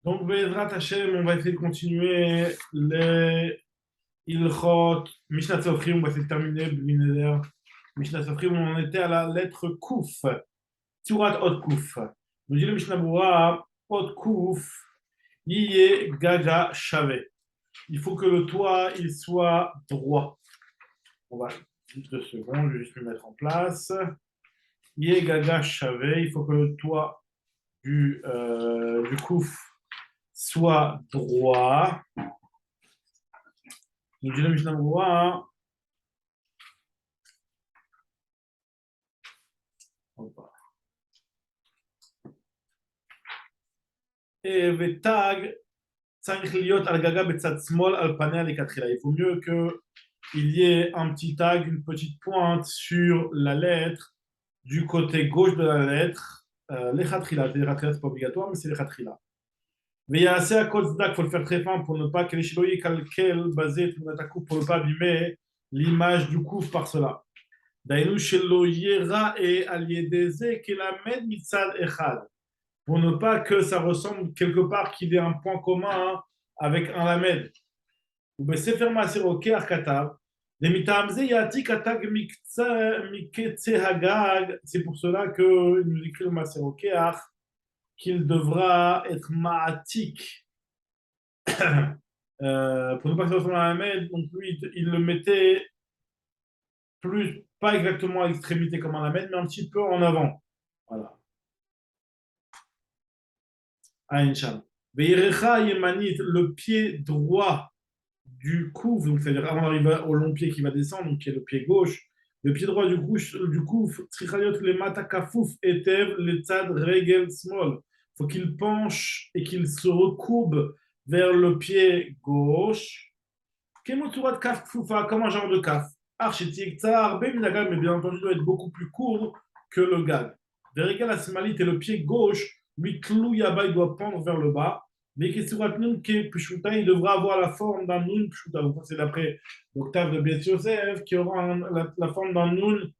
Donc, Bezrat Hashem, on va essayer de continuer les Ilchot, Mishnah Tzofrim, on va essayer de terminer, B'neder. Mishnah Tzofrim, on en était à la lettre Kouf, Turat Ot Kouf. Nous dit le Mishnah Boura, Ot Kouf, Yé Gaga Shave. Il faut que le toit, il soit droit. On va, juste 2 secondes, je vais juste me mettre en place. Yé Gaga Shave, il faut que le toit du Kouf soit droit. Donc, j'ai le Mishnah Berurah, et Vetag, צריך להיות על גגה בצד שמאל, על פניה לכתחילה. Il faut mieux qu'il y ait un petit tag, une petite pointe sur la lettre du côté gauche de la lettre. Lechatchila, c'est pas obligatoire, mais c'est lechatchila. ויעשה הכל צדק, faut le faire très fin pour ne pas que les שלא יקלקל בזה את תמונת הקוף, pour ne pas abîmer l'image du couf par cela. דהיינו שלא ייראה על ידי זה כלמד מצד אחד. Pour ne pas que ça ressemble quelque part qu'il y ait un point commun avec un lamed. ובספר מעשי כתב, ומטעם זה יעתיק התג מקצה הגג, c'est pour cela que nous écrit le מעשי qu'il devra être ma'atik, pour ne pas que ça ressemble à un lamed, donc lui il le mettait plus, pas exactement à l'extrémité comme un lamed, mais un petit peu en avant. Voilà. Aïn Sham. Ve'irecha yemanit, le pied droit du couf, donc c'est-à-dire avant d'arriver au long pied qui va descendre, donc qui est le pied gauche, le pied droit du couf, trichayot le matakafouf etev le tzad regel small. Il faut qu'il penche et qu'il se recourbe vers le pied gauche. Kemoturat kaf kfoufa, comme un genre de kaf. Architik tsar, mais bien entendu, doit être beaucoup plus court que le gag. Verigel asmalit et le pied gauche, lui, tlou yaba, il doit pendre vers le bas. Mais Kesurat Nun Ke Pshuta, il devra avoir la forme d'un Nun Pshuta. Donc, c'est d'après l'octave de Beth Yosef qui aura la forme d'un Nun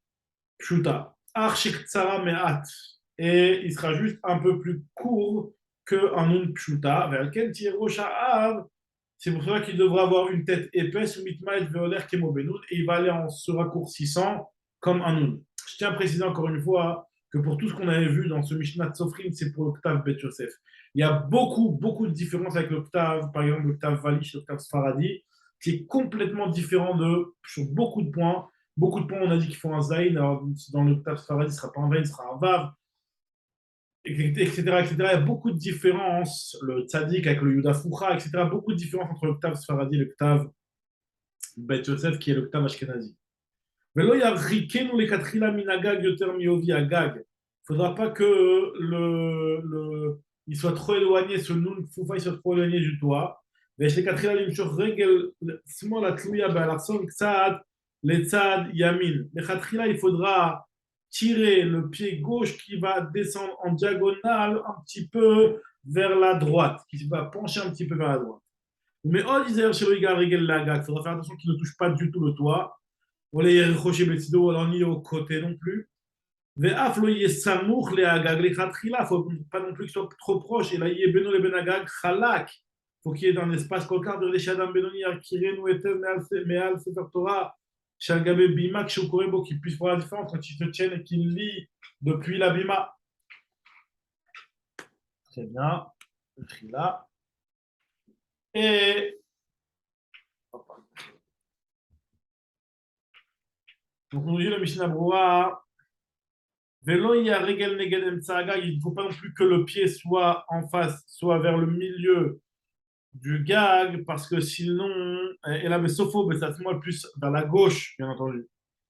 Pshuta. Archik Tsara Me'at. Et il sera juste un peu plus court qu'un Nun Pshuta. Vers lequel Tiro Sha'av. C'est pour cela qu'il devra avoir une tête épaisse, Mitmaet Veoler Kemobenoun, et il va aller en se raccourcissant comme un Nun. Je tiens à préciser encore une fois que pour tout ce qu'on avait vu dans ce Mishnah Tzofrim, c'est pour l'octave Beth Yosef. Il y a beaucoup de différences avec l'octave, par exemple l'octave Valish, l'octave Sfaradi, qui est complètement différent sur beaucoup de points. Beaucoup de points, on a dit qu'il faut un Zayn, alors dans l'octave Sfaradi, ce ne sera pas un Zayn, ce sera un Vav, etc., etc. Il y a beaucoup de différences, le Tzadik avec le Yuda Foucha, etc. Beaucoup de différences entre l'octave Sfaradi et l'octave Beth Yosef, qui est l'octave Ashkenazi. ולא ירחיקנו לכתחילה מן הגג יותר מעובי הגג. Il ne faudra pas que il soit trop éloigné, ce nun kfoufa, il soit trop éloigné du toit. ושלכתחילה למשוך רגל שמאל התלויה באלכסון קצת לצד ימין. לכתחילה, il faudra tirer le pied gauche qui va descendre en diagonale un petit peu vers la droite, qui va pencher un petit peu vers la droite. Mais oh, disait chez le régel la gag, il faudra faire attention qu'il ne touche pas du tout le toit. On les recherche Betido, alors ni au côté non plus. Ve'af lo yesamuch le agag le khatkhila, faut pas non plus qu'il soit trop proche. Et là, il y a beno le benagag khalak. Faut qu'il y ait un espace kolkar de l'eshadam benoni akirenu etev me'al sefer Torah. Shalgabe bima kshukorebo, qui puisse voir la différence quand il se tienne et qu'il lit depuis la bima. Très bien. Le khila. Et donc, on dit le Mishnah Broua. Vélo, il y a Regel Negedem Tsaga, il ne faut pas non plus que le pied soit en face, soit vers le milieu du gag, parce que sinon, et là, mais Sopho, mais ça se moi plus vers la gauche, bien entendu.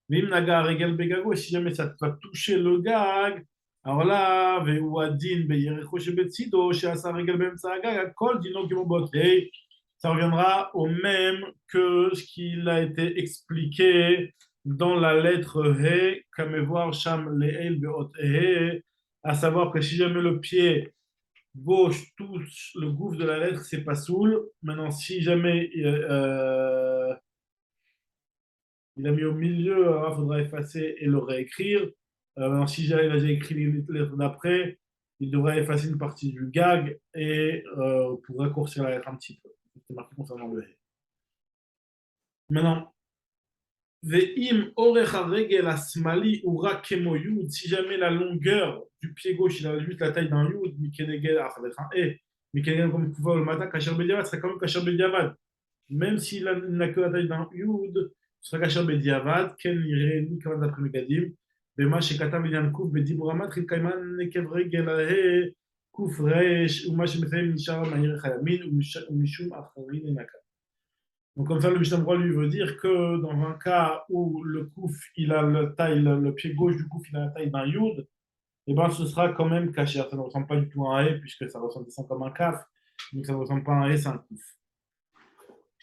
Mais Naga Regel Begago, si jamais ça va toucher le gag, alors là, Veouadin, Beyerecho Shebetsido, Sheasa Regel Bem Tsaga, Kol Dino Kimobot, et ça reviendra au même que ce qu'il a été expliqué dans la lettre He, Kamevoir Sham Le'el Beot He, à savoir que si jamais le pied gauche touche le gouffre de la lettre, c'est pas soul. Maintenant, si jamais il a mis au milieu, il faudra effacer et le réécrire. Maintenant, si jamais il a déjà écrit les lettres d'après, il devrait effacer une partie du gag et pour raccourcir la lettre un petit peu. C'est marqué concernant le hé. Maintenant, Ve'im orech haregel asmali ura kemo yud, si jamais la longueur du pied gauche, il a juste la taille d'un yud, mikenegel, alors ça va être un e, mikenegel comme kuva le matin, kasher bediavad, ce serait quand même kasher bediavad. Même s'il n'a que la taille d'un yud, ce sera kasher bediavad, ken irait ni kavan d'après Megadim, bema shekata v'yan kuf bediburamat, rikaiman nekev regel ahe, kuf reish, uma shemefem nishar ma'ir chayamin, ou mishum acharin enaka. Donc, comme ça, le Mishnah Brura lui veut dire que dans un cas où le kouf, il a la taille, le pied gauche du kouf, il a la taille d'un yud, et ben ce sera quand même caché. Ça ne ressemble pas du tout à un hé, puisque ça ressemble comme un kaf, donc ça ne ressemble pas à un hé, c'est un kouf.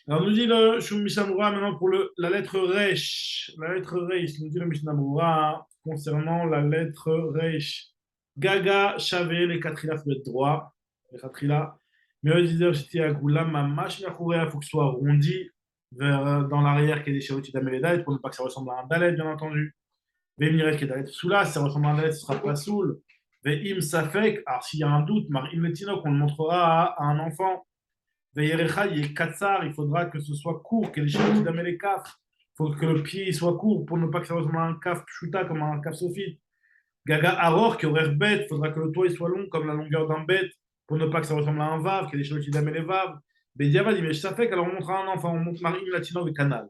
Alors, nous dit le Mishnah Brura maintenant pour la lettre resh. La lettre resh, nous dit le Mishnah Brura concernant la lettre resh. Gaga, Shavé, les katrila, ça doit être droit. Les katrila. Mais eux disaient, c'était à Goula, Mamash, il faut que ce soit arrondi dans l'arrière, qui est des chérotis d'Amélédaït, pour ne pas que ça ressemble à un dalet, bien entendu. Vemiret, qui est dalet soula, si ça ressemble à un dalet, ce sera pas soul. Veim Safek, alors s'il y a un doute, Mar Imletino, qu'on le montrera à un enfant. Veyerecha, il est katsar, il faudra que ce soit court, que les chérotis d'Amélekaf. Il faut que le pied soit court pour ne pas que ça ressemble à un kaf pshuta, comme un kaf sophite. Gaga Aror, qui aurait bête, il faudra que le toit il soit long comme la longueur d'un bête, pour ne pas que ça ressemble à un vav, qu'il y ait des choses qui damènent les vav. Mais Diavad, il ça fait qu'alors on montre à un enfant, on montre Marie Latino et Canal.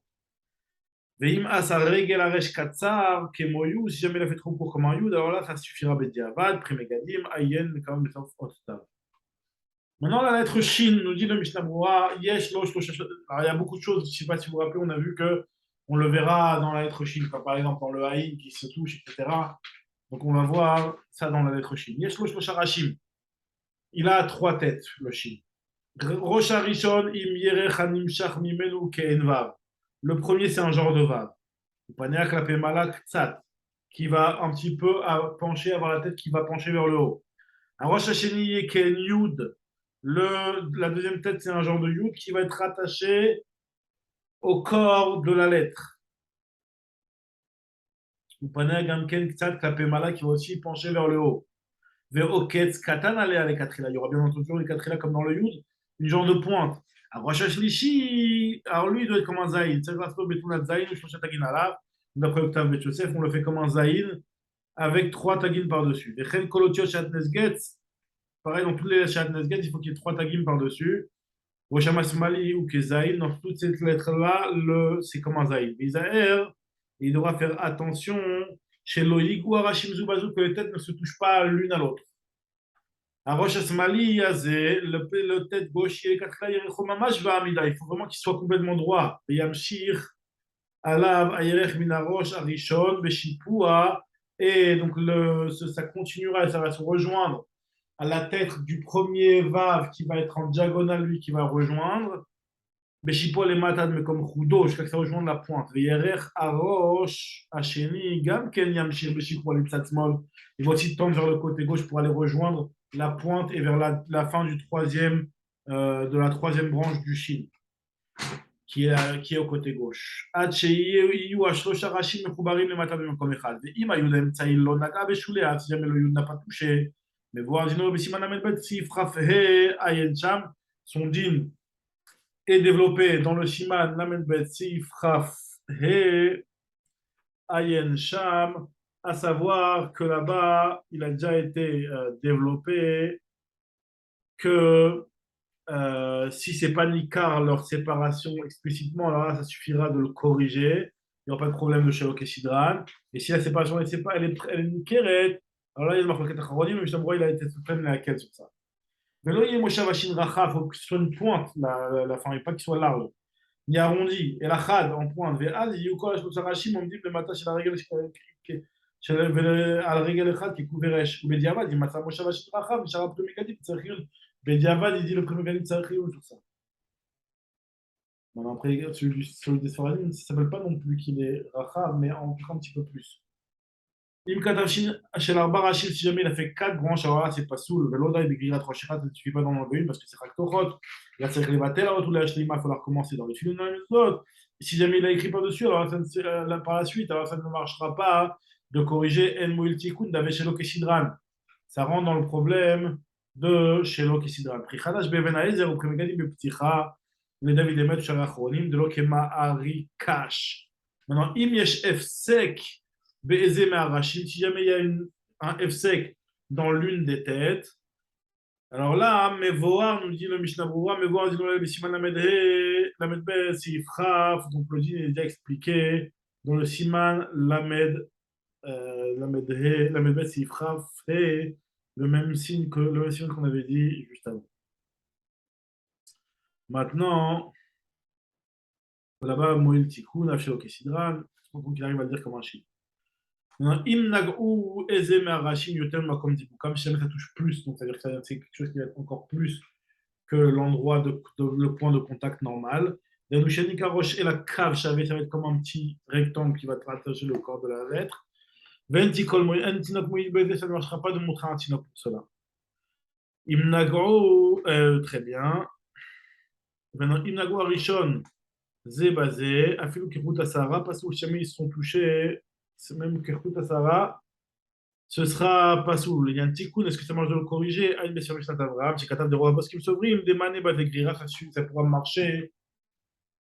Veim Asa Regel Aresh Katsar, Kemoyu, si jamais il a fait trop court comme un yud, alors là, ça suffira Bediavad, Primegadim, Ayen, quand même, maintenant, la lettre Shin, nous dit le Mishnah Brura, Yesh, Losh, Losh, alors il y a beaucoup de choses, je ne sais pas si vous vous rappelez, on a vu que on le verra dans la lettre Shin, comme par exemple dans le Haïn qui se touche, etc. Donc on va voir ça dans la lettre Shin. Yesh Losh Losh Arashim. Il a trois têtes, le Shin. Rosh Harishon im yerech hanimshach mimenu ke'en vav. Le premier, c'est un genre de vav. Upaneach la pemalak tzat, qui va un petit peu pencher, avoir la tête qui va pencher vers le haut. Un Rosh Hasheni ke'en yud. La deuxième tête, c'est un genre de yud qui va être attaché au corps de la lettre. Upaneach gamken tzat la pemala qui va aussi pencher vers le haut. Ve'oketz katan ale avec katrila. Il y aura bien entendu les katrila comme dans le yud, une genre de pointe. Alors, lui, il doit être comme un zaïn. D'après Octave Bet Yosef, on le fait comme un zaïn avec trois tagines par-dessus. Pareil, dans tous les shatnesget, il faut qu'il y ait trois tagines par-dessus. Mali ou Kezaïn, dans toutes ces lettres-là, c'est comme un zaïn. Il devra faire attention chez Loïg ou Arashim Zubazou que les têtes ne se touchent pas l'une à l'autre. Rosh Asmali, le tête gauche, il faut vraiment qu'il soit complètement droit. Yamshir, Alav, Ayerech Minarosh, Arishon, Beshipua, et donc ça continuera et ça va se rejoindre à la tête du premier Vav qui va être en diagonale, lui qui va rejoindre. Beshipua, les matades, mais comme Rudo, jusqu'à ce que ça rejoigne la pointe. Yerech, Arosh, Hasheni, Gam, Ken Yamshir, Beshipua, les Tsatzmol. Il va aussi tendre vers le côté gauche pour aller rejoindre la pointe et vers la fin du de la troisième branche du Shin, qui est au côté gauche. Si jamais le Yud n'a pas touché, mais voir son din est développé dans le Siman Lamed Bet Sifraf He Ayen Sham, à savoir que là-bas, il a déjà été développé que si c'est pas Nikar leur séparation explicitement, alors là, ça suffira de le corriger. Il n'y aura pas de problème de Shalok et Sidran. Et si la séparation elle est Nikeret, alors là, il y a le Marcoquet Acharonim, mais justement, il a été suprême laquelle sur ça. Mais là, il y a Moshe Vashin Racha, il faut que ce soit une pointe, la fin, et pas qu'il soit large. Il y a arrondi, et la chad en pointe, ve'az, yukol, Rachim, on me dit, le matin, c'est la règle, על רגל אחד ככוברש, ובדיעבד, אם מצא משה והשית רחב, נשאר הפרימי גדים, צריך עיון. בדיעבד, il dit le premier gadim, צריך עיון, tout ça. Bon, après, celui des Sfaradim, ça ne s'appelle pas non plus qu'il est rachav, mais en tout cas un petit peu plus. Im katavshin, shel arba rachim, si jamais il a fait 4 branches, alors là, c'est pas soul. Veloda, il écrira 3 shirat, ça ne suffit pas d'en enlever une parce que c'est raktochot. Là, c'est les vatel, alors tout le hashleima, il faut la recommencer dans les films de la. Si jamais il a écrit par-dessus, alors par la suite, alors ça ne marchera pas de corriger En Moil Tikkun d'Aveshelo Keshidran. Ça rentre dans le problème de Shelo Kisidra. Prichadash Beven Haezer, ou Premegadi Bepticha, le David Emet Sharachronim, de Lokema Ari Kash. Maintenant, Im Yesh Efsek Be'eze Me'arashim, si jamais il y a un Efsek dans l'une des têtes, alors là, Mevoar, nous dit le Mishnah Berurah, Mevoar dit le Siman Lamed Bet, Sifra, donc le dit est déjà expliqué dans le Siman Lamed Bet, Sifra, fait le même signe qu'on avait dit juste avant. Maintenant, là-bas, Moïl Tikkun, Afshelo Kesidran, donc il arrive à le dire comme un chiffre. Im Nagou, Eze Me'arashim, Yotem Makom Dibukam, si jamais ça touche plus, donc c'est-à-dire que c'est quelque chose qui va être encore plus que l'endroit le point de contact normal. La Lushanika Roche et la cave, ça va être comme un petit rectangle qui va rattacher le corps de la lettre. Ventikol, un tinok mouillé baiser, ça ne marchera pas de montrer un tinok pour cela. Imnagro, très bien. Maintenant, Imnagro Arishon, Zé basé, Afilou Kirut Asara, parce que jamais ils sont touchés, c'est même Kirut Asara, ce sera pas sous. Il y a un tikkun, est-ce que ça marche de le corriger? Ah, bien sûr, Mishnat Avraham, c'est Katav de Roi Boskim Sovrim, des manées, bah, des grira, ça pourra marcher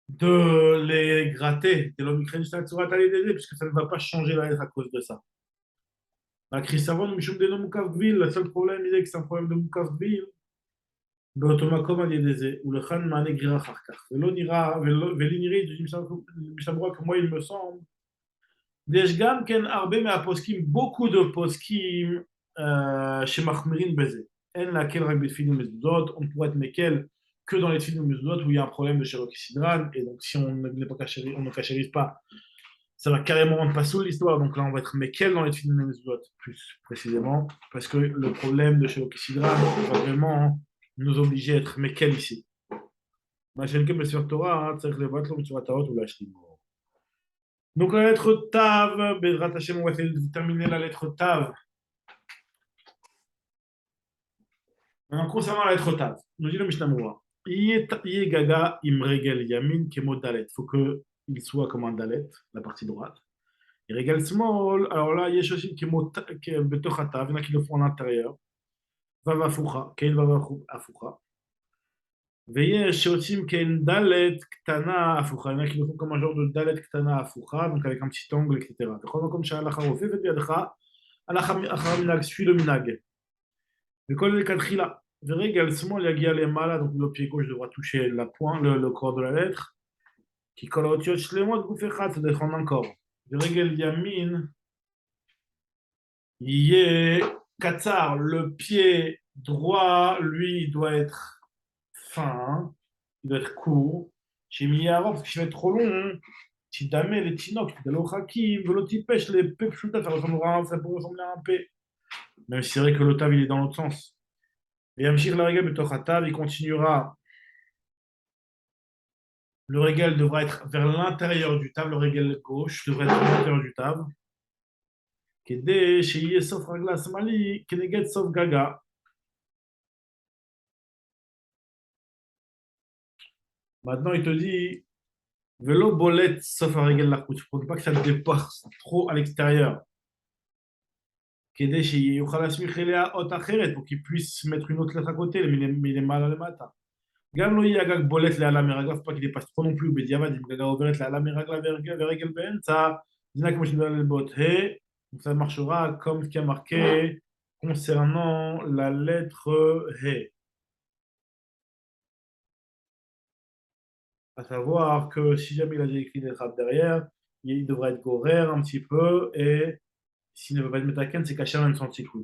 de les gratter, de l'omicrène Surat Alidede, puisque ça ne va pas changer la lettre à cause de ça. La Chrisavon, Mishum de Mukavvil, le seul problème, il est que c'est un problème de Mukavvil, Beotomakom Alideze, ou le Khan Mané Grira Charkar. Veliniri, du Mishnah Berurah, que moi, il me semble, יש גם כן הרבה מהפוסקים, beaucoup de poskim שמחמירים בזה. אין להקל רק בתפילין ומזוזות, on pourrait être מקל que dans les tefilin ומזוזות où il y a un problème de Shelo Kisidran, et donc si on ne cachérise pas, ça va carrément rendre pas sous l'histoire, donc là on va être mekel dans les tefilin ומזוזות, plus précisément, parce que le problème de Shelo Kisidran va vraiment nous obliger à être mekel ici. מה שאין כן בספר תורה, צריך לבטל לו בצורת האות ולהשלימו. Donc la lettre Tav, Bezrat Hashem, on va essayer de terminer la lettre Tav. Maintenant, concernant la lettre Tav, nous dit le Mishnah Berurah, Yé Gaga Imregel Yamin Kemo Dalet. Il faut qu'il soit comme un Dalet, la partie droite. Et Regel Small, alors là, Yeshoshim Kemo Betoch Tav, il y en a qui le font à l'intérieur. Vava Foucha, Kein Vava Foucha. ויש שעושים כן דלת קטנה הפוכה, il y en a qui le font comme un genre de דלת קטנה הפוכה, donc avec un petit angle, etc. בכל מקום שההלכה רופפת בידך, הלכה אחר מנהג, suit le מנהג. וכל אלה כתחילה, ורגל שמאל יגיע למעלה, donc le pied gauche devra toucher le corps de la lettre, כי כל האותיות שלמות גוף אחד, ça doit être en un corps. ורגל ימין יהיה קצר, le pied droit, lui, doit être fin, il doit être court. J'ai mis avant parce que je vais être trop long. Si jamais les tinocs, de l'ochakim, de l'otipèche, les pepchuta, ça pourrait ressembler à un P. Même si c'est vrai que l'otav, il est dans l'autre sens. Et Amshir la règle, il continuera. Le régal devra être vers l'intérieur du tav, le régal gauche devrait être vers l'intérieur du tav. Kede, chez sauf ragla samali, keneget sauf gaga. Maintenant, il te dit, vélo bolette sauf un régal la route. Il ne faut pas que ça dépasse trop à l'extérieur. Kede, chez Yochalas Michelea, ot acheret, pour qu'il puisse mettre une autre lettre à côté, mais il est mal à le matin. גם לא יהיה הגג בולט לעלה מרגלה, faut pas qu'il dépasse trop non plus, בדיעבד, אם גגה עוברת לעלה מרגלה ורגל באמצע, זה כמו שנדבר ללבות ה', donc ça marchera comme ce qui a marqué concernant la lettre He. À savoir que si jamais il a déjà écrit des lettres derrière, il devrait être gorer un petit peu, et s'il ne veut pas être metaken, c'est caché même son tikkun.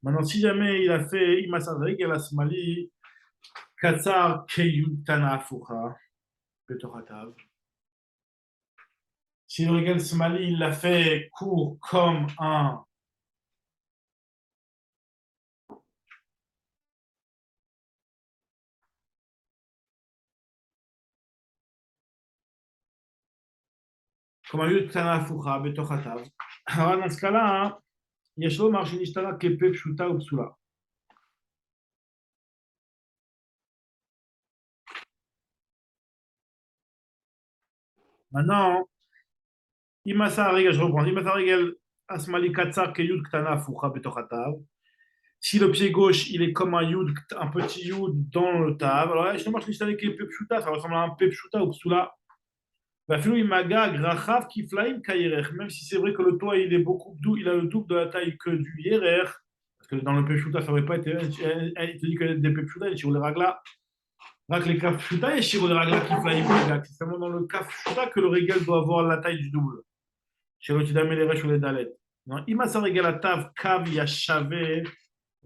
Maintenant, si jamais il a fait Imasa Regel Asmali, Katsar Keyud Tana Afucha, בתוך התו. Si le régal Smali il l'a fait court comme un lieu de Tana Foucha, בתוך התו. Alors dans ce cas-là, יש לומר שנשתנה כפה פשוטה ופסולה. Maintenant, אם עשה הרגל, je reprends, אם עשה הרגל השמאלי קצר כיוד קטנה הפוכה בתוך התו, Si le pied gauche, il est comme un yud, un petit yud dans le tav, alors là, justement, je dis avec les pepshuta, ça ressemble à un pepshuta ou psula. Vafilu imaga grachav kiflaim kayerech. Même si c'est vrai que le toit, il est beaucoup doux, il a le double de la taille que du yerer, parce que dans le pepshuta, ça n'aurait pas été, il te dit que des pepshuta, il tire les ragla. Donc les kaf pshuta, et shiro les ragla kiflaim kayerech. C'est seulement dans le kaf pshuta que le régal doit avoir la taille du double. Shiro tidame les rech ou les dalet. Non, imasa régal à tav kav yashave.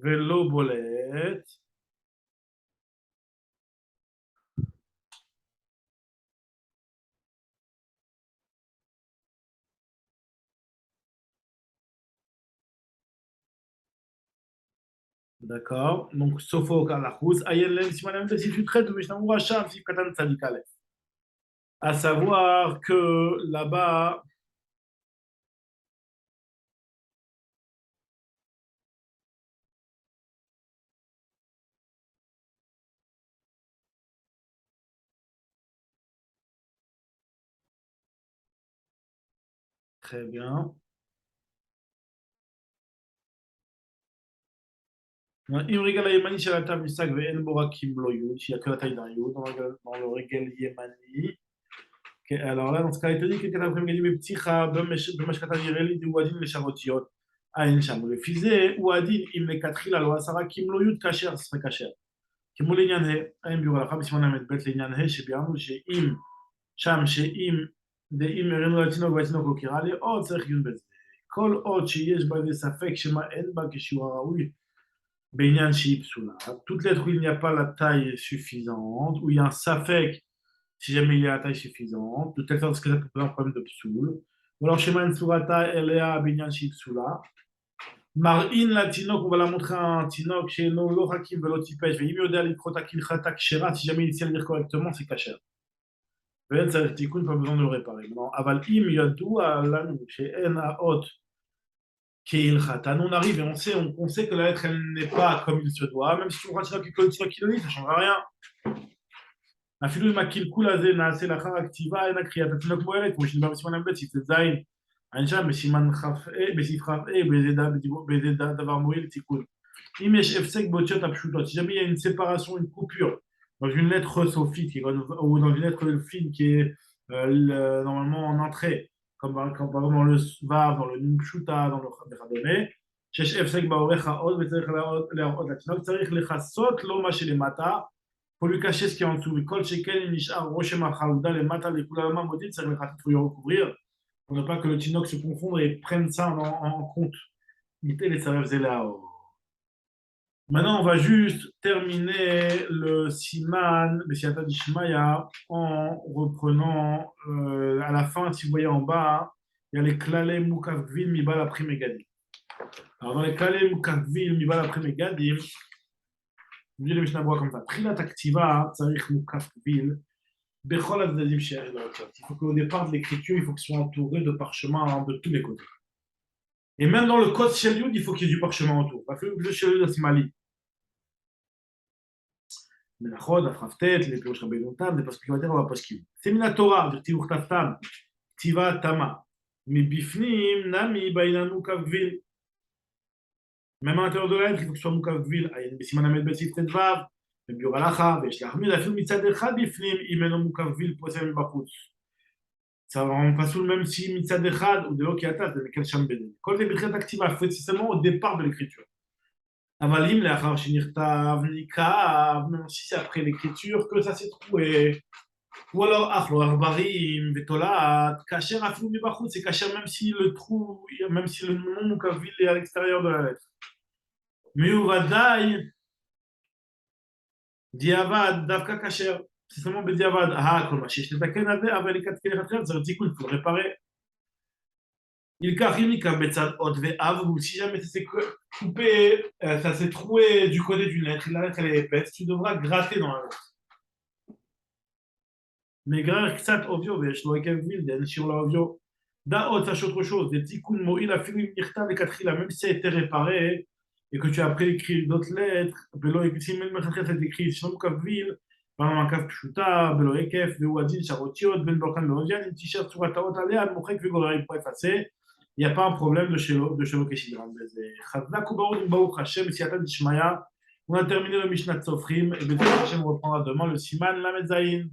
Vélo bolette. D'accord. Donc, Sofo Kalachus. Ayelen, si madame, si tu traites, Mishnah Muracham, si Katan Tzadikale. À savoir que là-bas, très bien. Imrigala Yemani, Shalata Misak, Ve'en Borakim Loyud, il n'y a que la taille d'un yud dans le régal Yemani. Alors là, dans ce cas, il te dit que quand après Mgadi Bepticha, Bemashkata Yireli, du Wadin, les Charotiot, Aïn Sham, le Fizé, Wadin, Im le Katril, alors Sarah Kim Loyud, Kacher, ce serait Kacher. כמו לעניין ה', האם ביור הלכה בסימן ל"ב לעניין ה' שביארנו שאם שם שאם דאם הראינו לתינוק והתינוק לא קירה לעוד צריך עיון בזה. כל עוד שיש בה איזה ספק שמה אין בה כשיעור הראוי בעניין שהיא פסולה, toute lettre où il n'y a pas la taille suffisante, où il y a un safek si jamais il y a la taille suffisante, de telle sorte que ça peut poser un problème de psoul. Ou alors shema en surata elea binyan shi psula. Mar'in la tinok, on va la montrer à un tinok chez nos lohakim velotipesh, et imyoda likrotakil khatak shera, si jamais il sait le dire correctement, c'est kasher. Ve'en ça tikoun, pas besoin de le réparer. Non, aval im yadou alanu, chez en haot, keil khatan, on arrive et on sait que la lettre, elle n'est pas comme il se doit, même si tu prends un tinok qui le lit, ça ne changera rien. אפילו אם הקלקול הזה נעשה לאחר הכתיבה, אין הקריאת התינוק מוערת, כמו שנדבר בסימן ב' סעיף ט"ז, אין שם בסעיף כ"ה, באיזה דבר מועיל תיקון. אם יש הפסק באותיות הפשוטות, si jamais il y a une séparation, une coupure dans une lettre sophite ou dans une lettre fine qui est normalement en entrée, comme par exemple dans le vav, dans le nun pshuta, dans le וכדומה, שיש הפסק בעורך העוד וצריך להראות לתינוק, צריך לכסות לו מה שלמטה, pour lui cacher ce qui est en dessous. Kol shekel nishar roshem al-chalouda le mata le kulalama modit, ça il faut y recouvrir pour ne pas que le tinoc se confonde et prenne ça en compte. Maintenant, on va juste terminer le siman, le siata d'Ishmaïa, en reprenant à la fin, si vous voyez en bas, il y a les klale mukavvil mibal après megadim. Alors, dans les klale mukavvil mibal après megadim, dit le Mishnah comme ça. Trilat aktiva, tzarich mukaf kvil, bechol azdadim she'er l'auteur. Il faut qu'au départ de l'écriture, il faut que ce soit entouré de parchemins de tous les côtés. Et même dans le code shel yud, il faut qu'il y ait du parchemin autour. Parce que le shel yud asmali. מלאכות, דף לפירוש רבינו תם, זה פסוקים יותר או הפסקים. זה מן התורה, דכתיב וכתבתם, כתיבה תמה. מבפנים נמי בעניין מוקף גביל. Même à l'intérieur de la lettre, il faut que ce soit Moukavvil, בסימן ל"ב סעיף ט"ו, בביור הלכה, ויש להחמיר אפילו מצד אחד בפנים, אם אינו מוקביל פוסל מבחוץ. Ça rend pas sous même si מצד אחד, ou de l'eau qui attaque, de lequel שם בדין. כל זה בתחילת הכתיבה, c'est seulement au départ de l'écriture. אבל אם לאחר שנכתב, ניקב, même si c'est après l'écriture, que ça s'est trouvé. ou alors אכלו עכברים ותולעת, כאשר אפילו מבחוץ, c'est כאשר même si le trou, même si le nom מוקביל est à l'extérieur de la lettre. מיובדאי דיעבד דווקא כאשר, c'est seulement בדיעבד, כל מה שיש לתקן על זה, אבל לקטקן לכתחילה, זה תיקון, il faut le réparer. Il ניקב בצד אות ואב, ou si jamais ça s'est coupé, ça s'est troué du côté d'une lettre, la lettre elle est épaisse, tu devras gratter dans la lettre. Mais גרר קצת אוביו, ויש לו עקב וילדן, שיר לאוביו. דעות, sache autre chose, des תיקון מועיל אפילו אם נכתב לכתחילה, même si ça a été réparé, et que tu as appris à écrire d'autres lettres, Belo Ekef, même quand c'est écrit Shalom Kavvil, par exemple, Kav Pshuta, Belo Ekef, Veouadil, Charotiot, Ben Borkan, Berovian, une t-shirt sur Ataot Alea, Mochek, Vigorari pour effacer, il n'y a pas un problème de Shelo Keshidran. Chazak ubaoud Baruch Hashem, Siyata Dishmaya. On a terminé le Mishnah Tzofrim, et Bezrat Hashem reprendra demain le Siman Lamed Zayin.